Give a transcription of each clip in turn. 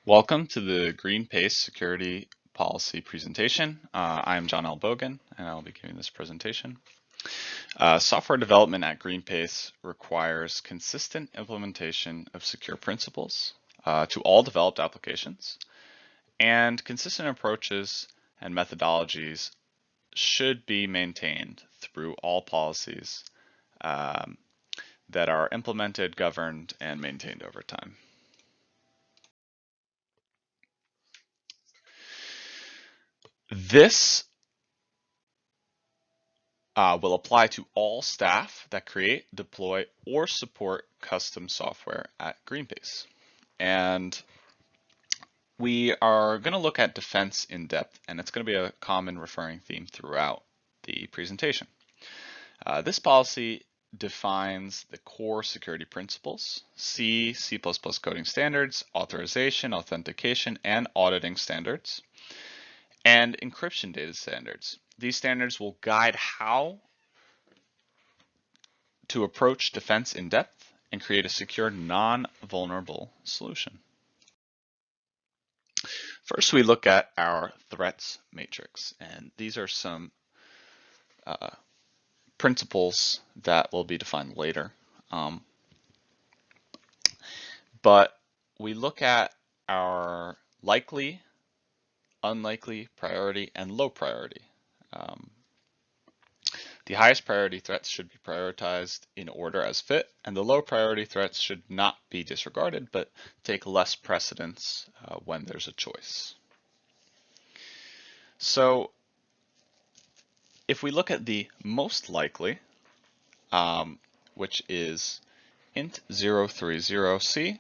Welcome to the GreenPace Security Policy presentation. I'm John L. Bogan, and I'll be giving this presentation. Software development at GreenPace requires consistent implementation of secure principles to all developed applications, and consistent approaches and methodologies should be maintained through all policies that are implemented, governed, and maintained over time. This will apply to all staff that create, deploy, or support custom software at GreenPace. And we are going to look at defense in depth, and it's going to be a common referring theme throughout the presentation. This policy defines the core security principles, C, C++ coding standards, authorization, authentication, and auditing standards, and encryption data standards. These standards will guide how to approach defense in depth and create a secure, non-vulnerable solution. First, we look at our threats matrix, and these are some principles that will be defined later. But we look at our likely, unlikely, priority, and low priority. The highest priority threats should be prioritized in order as fit, and the low priority threats should not be disregarded, but take less precedence when there's a choice. So if we look at the most likely, which is int 030C,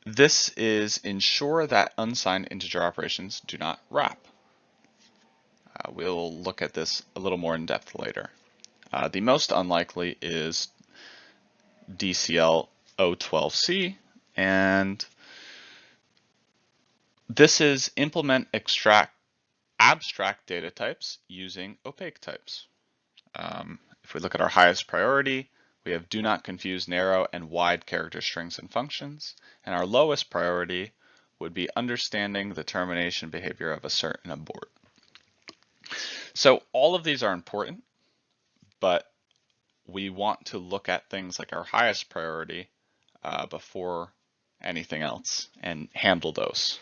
this is ensure that unsigned integer operations do not wrap. We'll look at this a little more in depth later. The most unlikely is DCL 012C, and this is implement abstract data types using opaque types. If we look at our highest priority, we have do not confuse narrow and wide character strings and functions, and our lowest priority would be understanding the termination behavior of a certain abort. So all of these are important, but we want to look at things like our highest priority before anything else and handle those.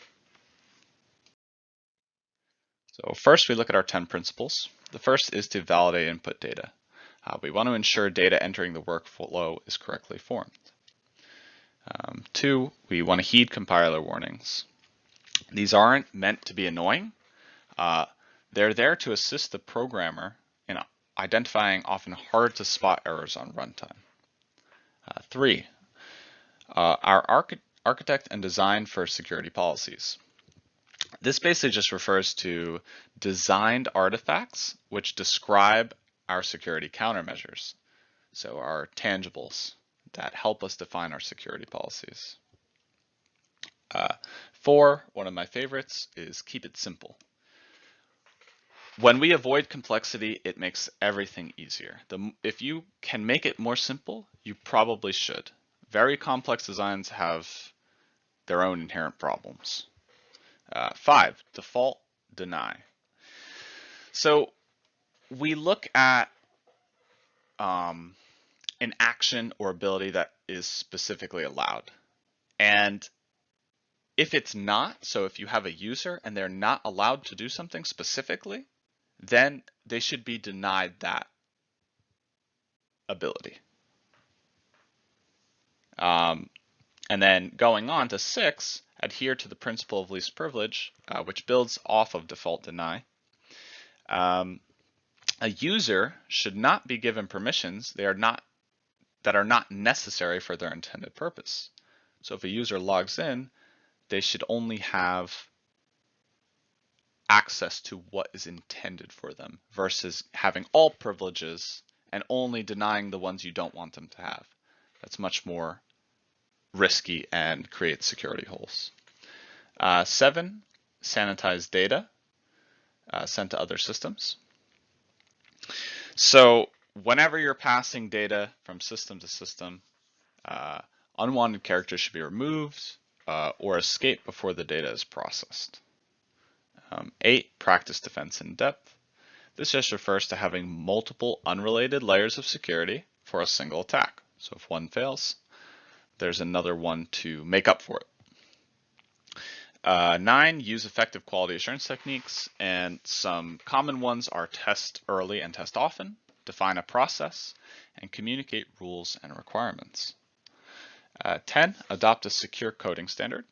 So first we look at our 10 principles. The first is to validate input data. We want to ensure data entering the workflow is correctly formed. 2, we want to heed compiler warnings. These aren't meant to be annoying. They're there to assist the programmer in identifying often hard to spot errors on runtime. 3, our architect and design for security policies. This basically just refers to designed artifacts which describe our security countermeasures, so our tangibles that help us define our security policies. 4, one of my favorites, is keep it simple. When we avoid complexity, it makes everything easier. If you can make it more simple, you probably should. Very complex designs have their own inherent problems. 5, default deny. So we look at an action or ability that is specifically allowed. And if it's not, so if you have a user and they're not allowed to do something specifically, then they should be denied that ability. And then going on to 6, adhere to the principle of least privilege, which builds off of default deny. A user should not be given permissions that are not necessary for their intended purpose. So if a user logs in, they should only have access to what is intended for them versus having all privileges and only denying the ones you don't want them to have. That's much more risky and creates security holes. 7, sanitize data sent to other systems. So whenever you're passing data from system to system Unwanted characters should be removed or escape before the data is processed. 8, practice defense in depth. This just refers to having multiple unrelated layers of security for a single attack. So if one fails, there's another one to make up for it. 9, use effective quality assurance techniques, and some common ones are test early and test often, define a process, and communicate rules and requirements. 10, adopt a secure coding standard.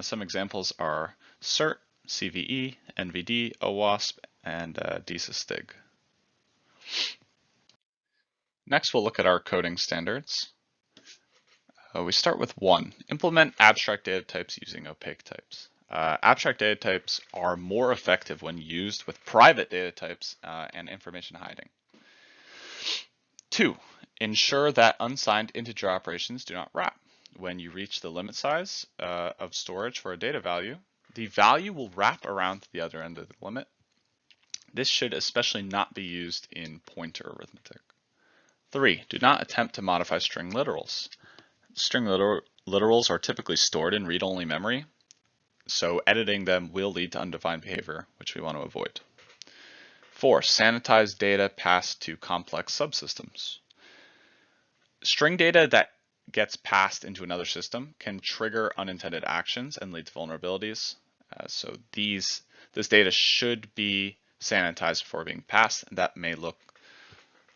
Some examples are CERT, CVE, NVD, OWASP, and DISA-STIG. Next, we'll look at our coding standards. We start with 1, implement abstract data types using opaque types. Abstract data types are more effective when used with private data types and information hiding. 2, ensure that unsigned integer operations do not wrap. When you reach the limit size of storage for a data value, the value will wrap around to the other end of the limit. This should especially not be used in pointer arithmetic. 3, do not attempt to modify string literals. String literals are typically stored in read-only memory, so editing them will lead to undefined behavior, which we want to avoid. 4, sanitize data passed to complex subsystems. String data that gets passed into another system can trigger unintended actions and lead to vulnerabilities. So this data should be sanitized before being passed, and that may look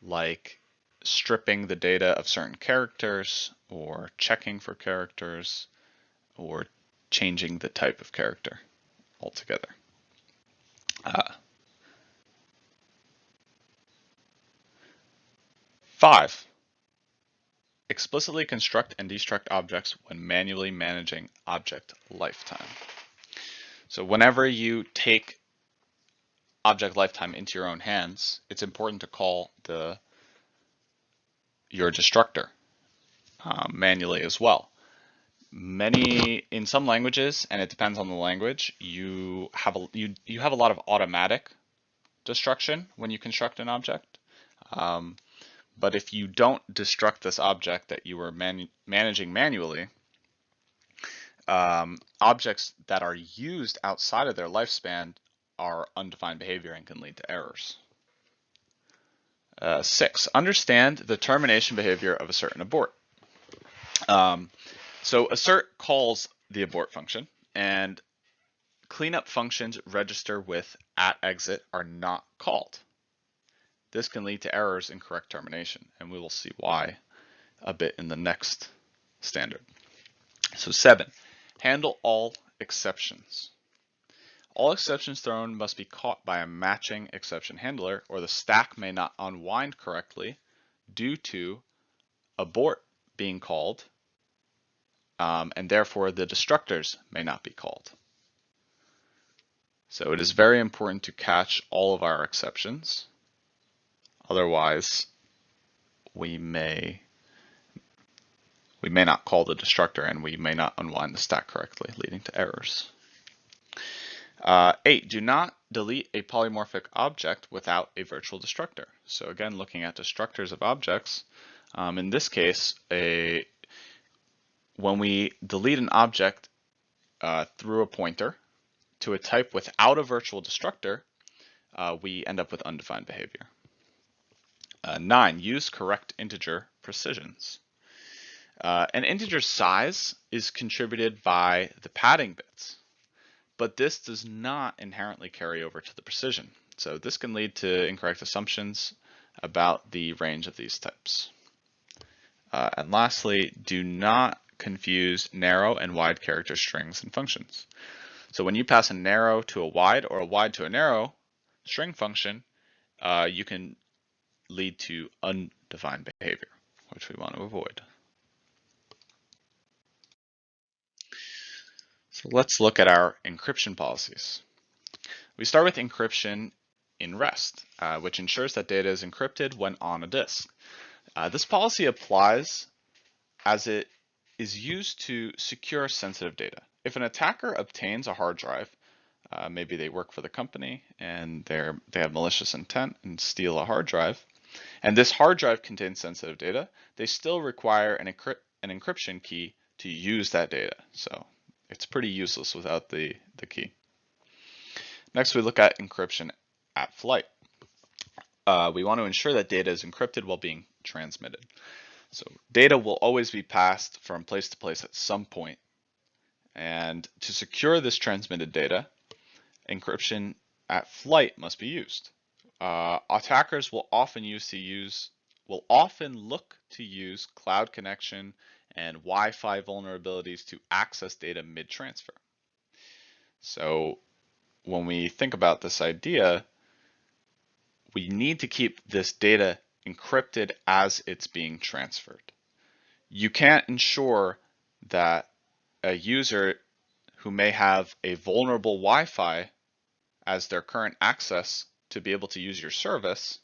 like stripping the data of certain characters, or checking for characters, or changing the type of character altogether. 5, explicitly construct and destruct objects when manually managing object lifetime. So whenever you take object lifetime into your own hands, it's important to call your destructor manually as well. In some languages, and it depends on the language, you have a lot of automatic destruction when you construct an object. But if you don't destruct this object that you were managing manually, objects that are used outside of their lifespan are undefined behavior and can lead to errors. 6, understand the termination behavior of a certain abort. So assert calls the abort function, and cleanup functions register with @exit are not called. This can lead to errors in correct termination, and we will see why a bit in the next standard. So 7, handle all exceptions. All exceptions thrown must be caught by a matching exception handler, or the stack may not unwind correctly due to abort being called, and therefore the destructors may not be called. So it is very important to catch all of our exceptions. Otherwise, we may not call the destructor, and we may not unwind the stack correctly, leading to errors. 8, do not delete a polymorphic object without a virtual destructor. So again, looking at destructors of objects, in this case, when we delete an object through a pointer to a type without a virtual destructor, we end up with undefined behavior. 9, use correct integer precisions. An integer's size is contributed by the padding bits, but this does not inherently carry over to the precision. So this can lead to incorrect assumptions about the range of these types. And lastly, do not confuse narrow and wide character strings and functions. So when you pass a narrow to a wide or a wide to a narrow string function, you can lead to undefined behavior, which we want to avoid. So let's look at our encryption policies. We start with encryption in REST, which ensures that data is encrypted when on a disk. This policy applies as it is used to secure sensitive data. If an attacker obtains a hard drive, maybe they work for the company and they have malicious intent and steal a hard drive, and this hard drive contains sensitive data, they still require an encryption key to use that data. So it's pretty useless without the key. Next, we look at encryption at flight. We want to ensure that data is encrypted while being transmitted. So data will always be passed from place to place at some point. And to secure this transmitted data, encryption at flight must be used. Attackers will often look to use cloud connection and Wi-Fi vulnerabilities to access data mid-transfer. So when we think about this idea, we need to keep this data encrypted as it's being transferred. You can't ensure that a user who may have a vulnerable Wi-Fi as their current access to be able to use your service,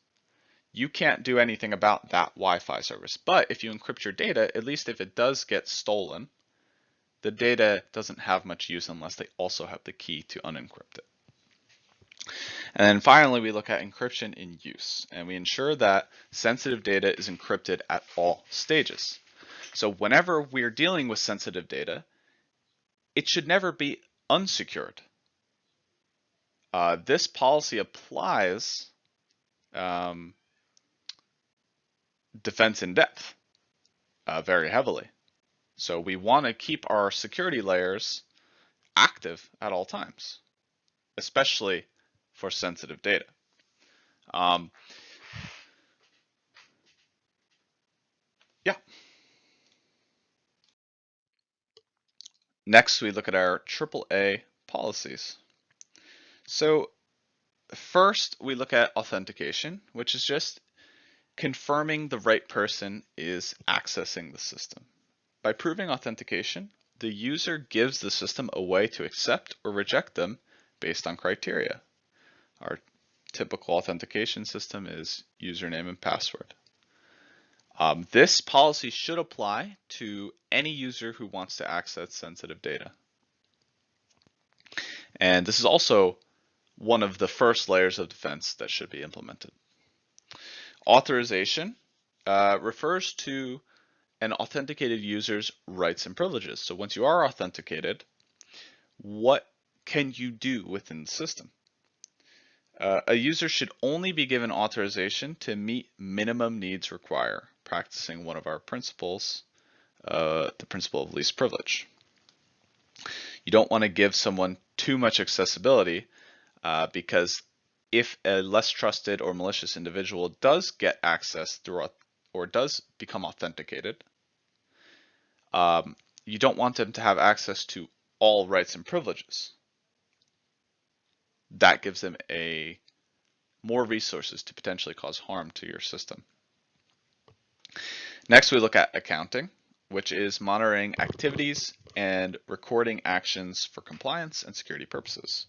you can't do anything about that Wi-Fi service. But if you encrypt your data, at least if it does get stolen, the data doesn't have much use unless they also have the key to unencrypt it. And then finally, we look at encryption in use, and we ensure that sensitive data is encrypted at all stages. So whenever we're dealing with sensitive data, it should never be unsecured. This policy applies defense in depth very heavily. So we want to keep our security layers active at all times, especially for sensitive data. Next, we look at our AAA policies. So first, we look at authentication, which is just confirming the right person is accessing the system. By proving authentication, the user gives the system a way to accept or reject them based on criteria. Our typical authentication system is username and password. This policy should apply to any user who wants to access sensitive data. And this is also one of the first layers of defense that should be implemented. Authorization refers to an authenticated user's rights and privileges. So once you are authenticated, what can you do within the system? A user should only be given authorization to meet minimum needs required, practicing one of our principles, the principle of least privilege. You don't want to give someone too much accessibility because if a less trusted or malicious individual does get access through or does become authenticated, you don't want them to have access to all rights and privileges. That gives them more resources to potentially cause harm to your system. Next, we look at accounting, which is monitoring activities and recording actions for compliance and security purposes.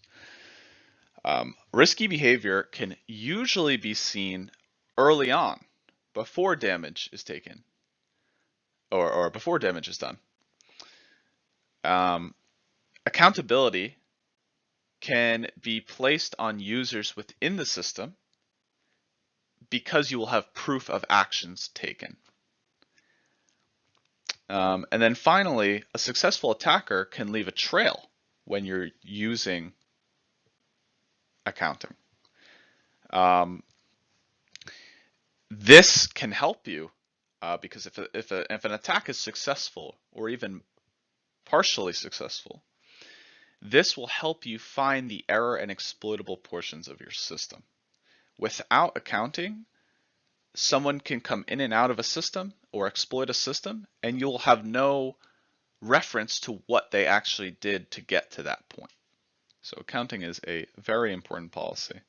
Risky behavior can usually be seen early on, before damage is taken, or before damage is done. Accountability can be placed on users within the system because you will have proof of actions taken. And then finally, a successful attacker can leave a trail when you're using accounting. This can help you because if an attack is successful or even partially successful, this will help you find the error and exploitable portions of your system. Without accounting, someone can come in and out of a system or exploit a system, and you'll have no reference to what they actually did to get to that point. So accounting is a very important policy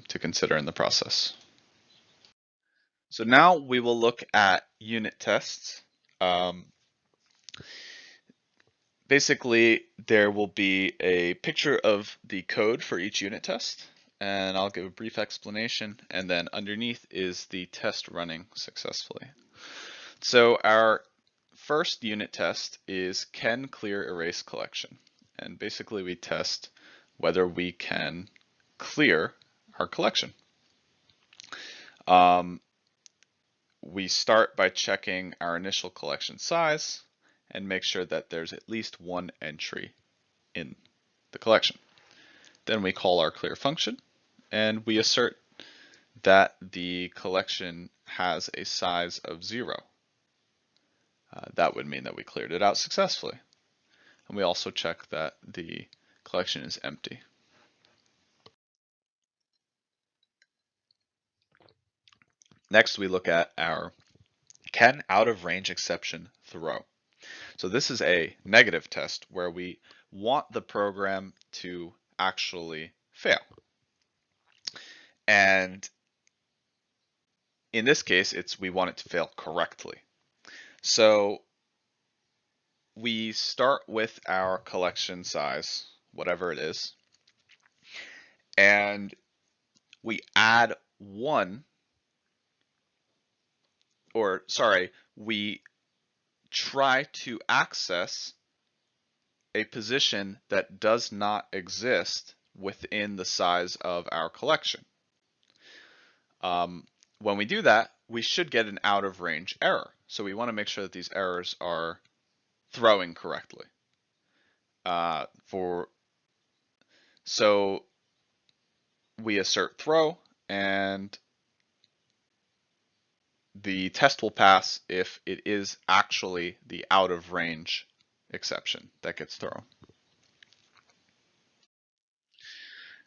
to consider in the process. So now we will look at unit tests. Basically, there will be a picture of the code for each unit test, and I'll give a brief explanation, and then underneath is the test running successfully. So our first unit test is can clear erase collection, and basically we test whether we can clear our collection. We start by checking our initial collection size. and make sure that there's at least one entry in the collection. Then we call our clear function, and we assert that the collection has a size of 0. That would mean that we cleared it out successfully. And we also check that the collection is empty. Next, we look at our can out of range exception throw. So this is a negative test where we want the program to actually fail. And in this case, we want it to fail correctly. So we start with our collection size, whatever it is, and we add 1, or sorry, we try to access a position that does not exist within the size of our collection. When we do that, we should get an out of range error. So we want to make sure that these errors are throwing correctly. So we assert throw, and the test will pass if it is actually the out of range exception that gets thrown.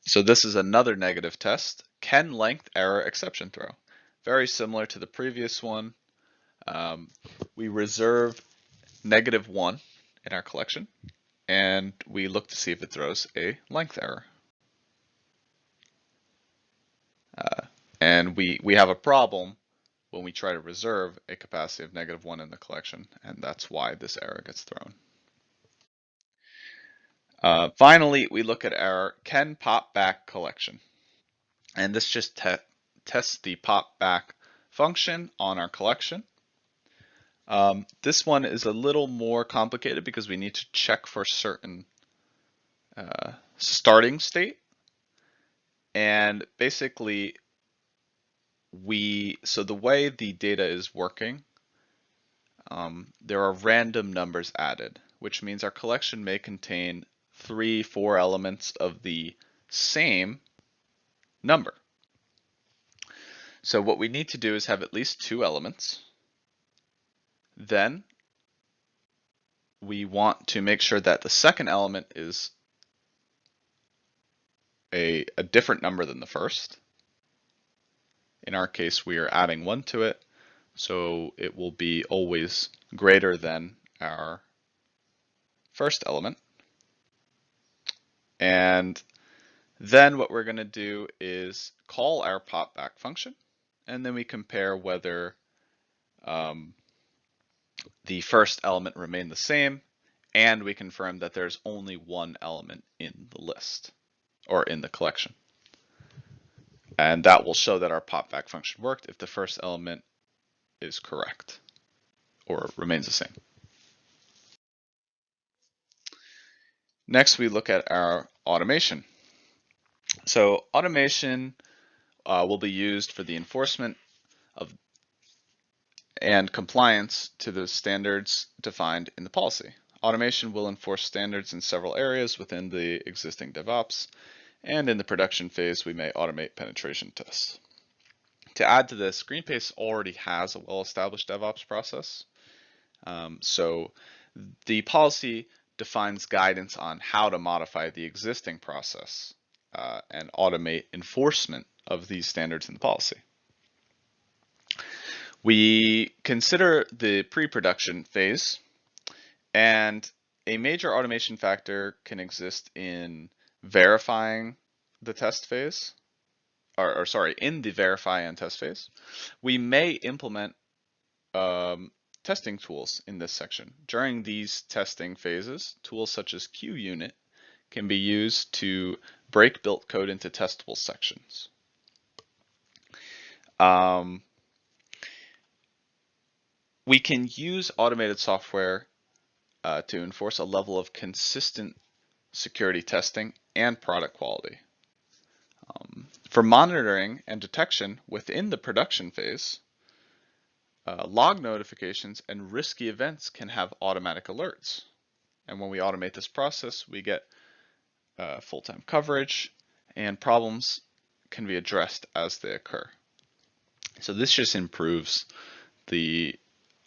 So this is another negative test, can length error exception throw. Very similar to the previous one. We reserve -1 in our collection, and we look to see if it throws a length error. And we have a problem when we try to reserve a capacity of -1 in the collection, and that's why this error gets thrown. Finally, we look at our can pop back collection. And this just tests the pop back function on our collection. This one is a little more complicated because we need to check for certain starting state. And basically, so the way the data is working, there are random numbers added, which means our collection may contain 3, 4 elements of the same number. So what we need to do is have at least 2 elements. Then we want to make sure that the second element is a different number than the first. In our case, we are adding 1 to it, so it will be always greater than our first element. And then what we're going to do is call our popback function, and then we compare whether the first element remained the same, and we confirm that there's only 1 element in the list or in the collection. And that will show that our popback function worked if the first element is correct or remains the same. Next, we look at our automation. So automation will be used for the enforcement of and compliance to the standards defined in the policy. Automation will enforce standards in several areas within the existing DevOps, and in the production phase, we may automate penetration tests. To add to this, Greenpace already has a well-established DevOps process. So the policy defines guidance on how to modify the existing process and automate enforcement of these standards in the policy. We consider the pre-production phase, and a major automation factor can exist in verifying the test phase, or sorry, in the verify and test phase. We may implement testing tools in this section. During these testing phases, tools such as QUnit can be used to break built code into testable sections. We can use automated software to enforce a level of consistent security testing and product quality. For monitoring and detection within the production phase, log notifications and risky events can have automatic alerts. And when we automate this process, we get full-time coverage, and problems can be addressed as they occur. So this just improves the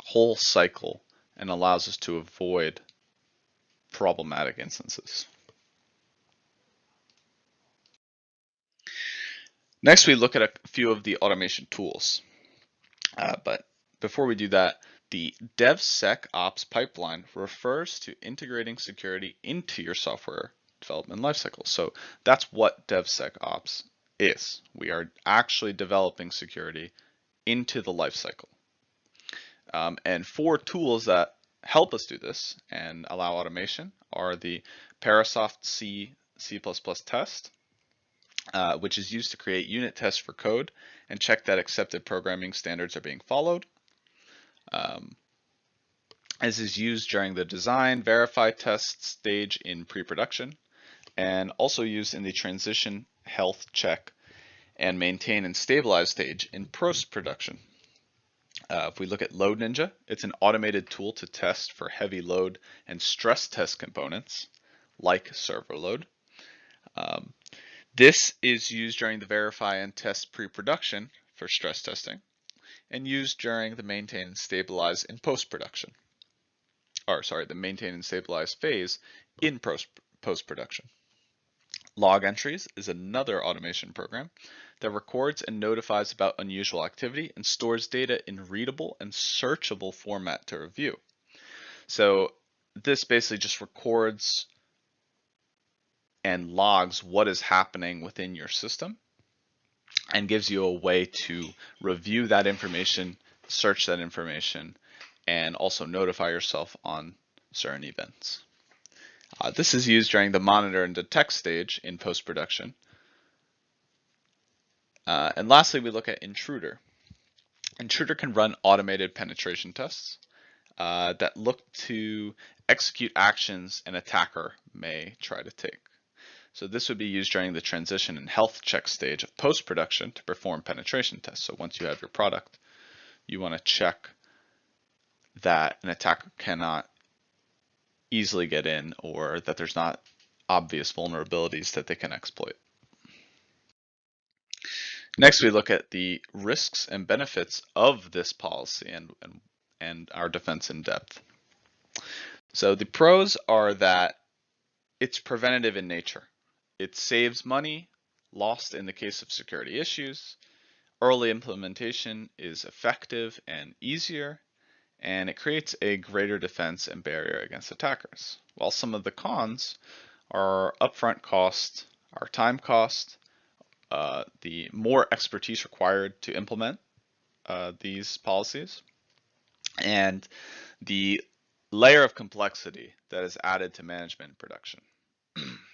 whole cycle and allows us to avoid problematic instances. Next, we look at a few of the automation tools. But before we do that, the DevSecOps pipeline refers to integrating security into your software development lifecycle. So that's what DevSecOps is. We are actually developing security into the lifecycle. And 4 tools that help us do this and allow automation are the Parasoft C++ test, which is used to create unit tests for code and check that accepted programming standards are being followed. As is used during the design, verify test stage in pre-production, and also used in the transition, health check, and maintain and stabilize stage in post-production. If we look at Load Ninja, it's an automated tool to test for heavy load and stress test components, like server load. This is used during the verify and test pre-production for stress testing, and used during the maintain and stabilize in post-production. Or sorry, the maintain and stabilize phase in post-production. Log entries is another automation program that records and notifies about unusual activity and stores data in readable and searchable format to review. So this basically just records and logs what is happening within your system and gives you a way to review that information, search that information, and also notify yourself on certain events. This is used during the monitor and detect stage in post-production. And lastly, we look at Intruder. Intruder can run automated penetration tests that look to execute actions an attacker may try to take. So this would be used during the transition and health check stage of post-production to perform penetration tests. So once you have your product, you want to check that an attacker cannot easily get in, or that there's not obvious vulnerabilities that they can exploit. Next, we look at the risks and benefits of this policy and our defense in depth. So the pros are that it's preventative in nature. It saves money lost in the case of security issues. Early implementation is effective and easier, and it creates a greater defense and barrier against attackers. While some of the cons are upfront cost, our time cost, the more expertise required to implement these policies, and the layer of complexity that is added to management and production.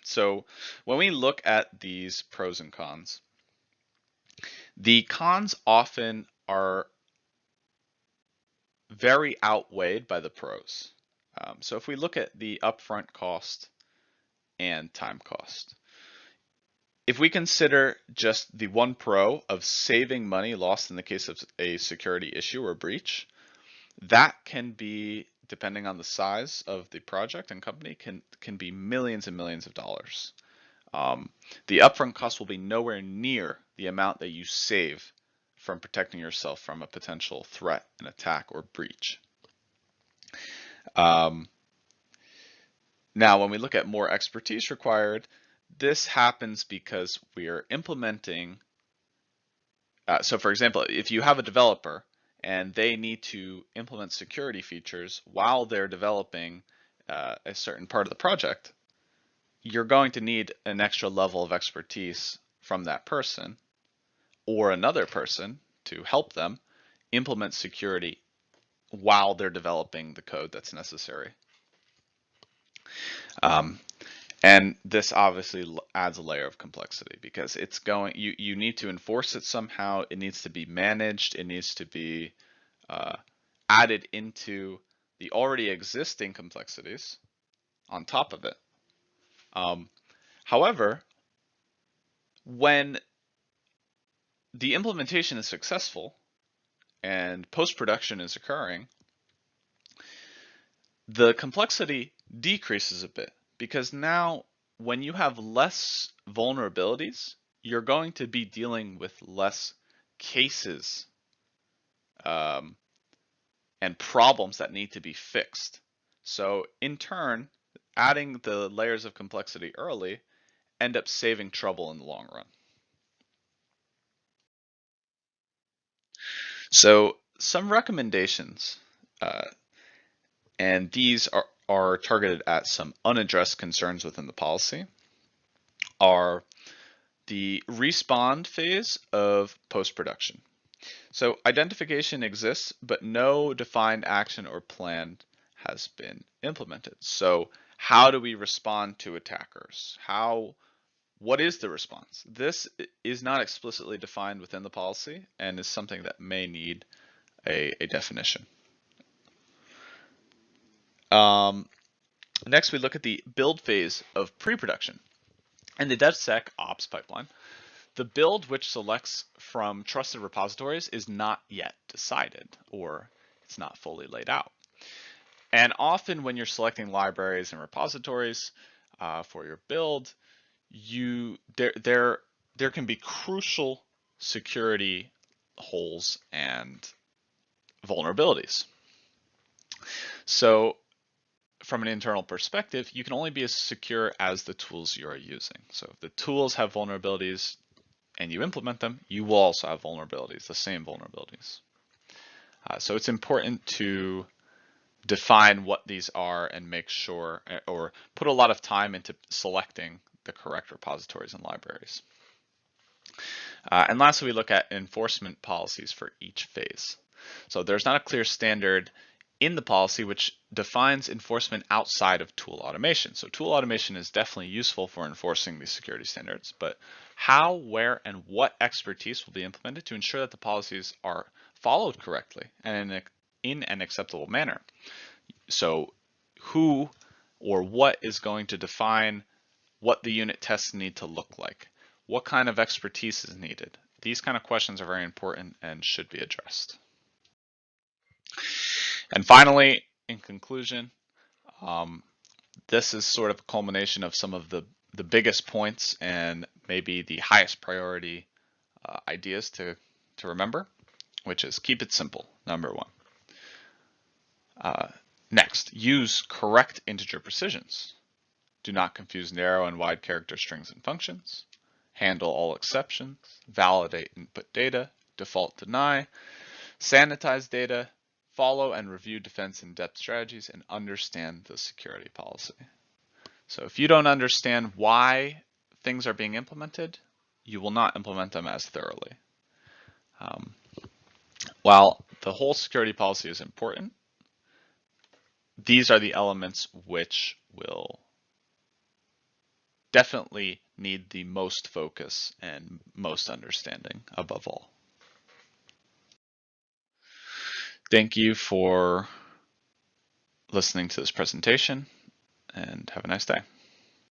So when we look at these pros and cons, the cons often are very outweighed by the pros. So if we look at the upfront cost and time cost, if we consider just the one pro of saving money lost in the case of a security issue or breach, that can be, depending on the size of the project and company, can be millions and millions of dollars. The upfront cost will be nowhere near the amount that you save from protecting yourself from a potential threat, an attack, or breach. Now, when we look at more expertise required, this happens because we are implementing. So for example, if you have a developer and they need to implement security features while they're developing a certain part of the project, you're going to need an extra level of expertise from that person or another person to help them implement security while they're developing the code that's necessary. And this obviously adds a layer of complexity because it's going, you need to enforce it somehow. It needs to be managed. It needs to be added into the already existing complexities on top of it. However, when the implementation is successful and post-production is occurring, the complexity decreases a bit, because now when you have less vulnerabilities, you're going to be dealing with less cases and problems that need to be fixed. So in turn, adding the layers of complexity early end up saving trouble in the long run. So some recommendations, and these are targeted at some unaddressed concerns within the policy, are the respawn phase of post-production. So identification exists, but no defined action or plan has been implemented. So how do we respond to attackers? What is the response? This is not explicitly defined within the policy and is something that may need a definition. Next, we look at the build phase of pre-production. In the DevSecOps pipeline, the build which selects from trusted repositories is not yet decided, or it's not fully laid out. And often when you're selecting libraries and repositories for your build, there can be crucial security holes and vulnerabilities. So from an internal perspective, you can only be as secure as the tools you are using. So if the tools have vulnerabilities and you implement them, you will also have vulnerabilities, the same vulnerabilities. So it's important to define what these are and make sure, or put a lot of time into selecting the correct repositories and libraries. And lastly, we look at enforcement policies for each phase. So there's not a clear standard in the policy which defines enforcement outside of tool automation. So tool automation is definitely useful for enforcing these security standards, but how, where, and what expertise will be implemented to ensure that the policies are followed correctly and in an acceptable manner? So who or what is going to define what the unit tests need to look like? What kind of expertise is needed? These kind of questions are very important and should be addressed. And finally, in conclusion, this is sort of a culmination of some of the biggest points and maybe the highest priority ideas to remember, which is keep it simple, number one. Next, use correct integer precisions. Do not confuse narrow and wide character strings and functions. Handle all exceptions. Validate input data. Default deny. Sanitize data. Follow and review defense in depth strategies, and understand the security policy. So if you don't understand why things are being implemented, you will not implement them as thoroughly. While the whole security policy is important, these are the elements which will definitely need the most focus and most understanding above all. Thank you for listening to this presentation, and have a nice day.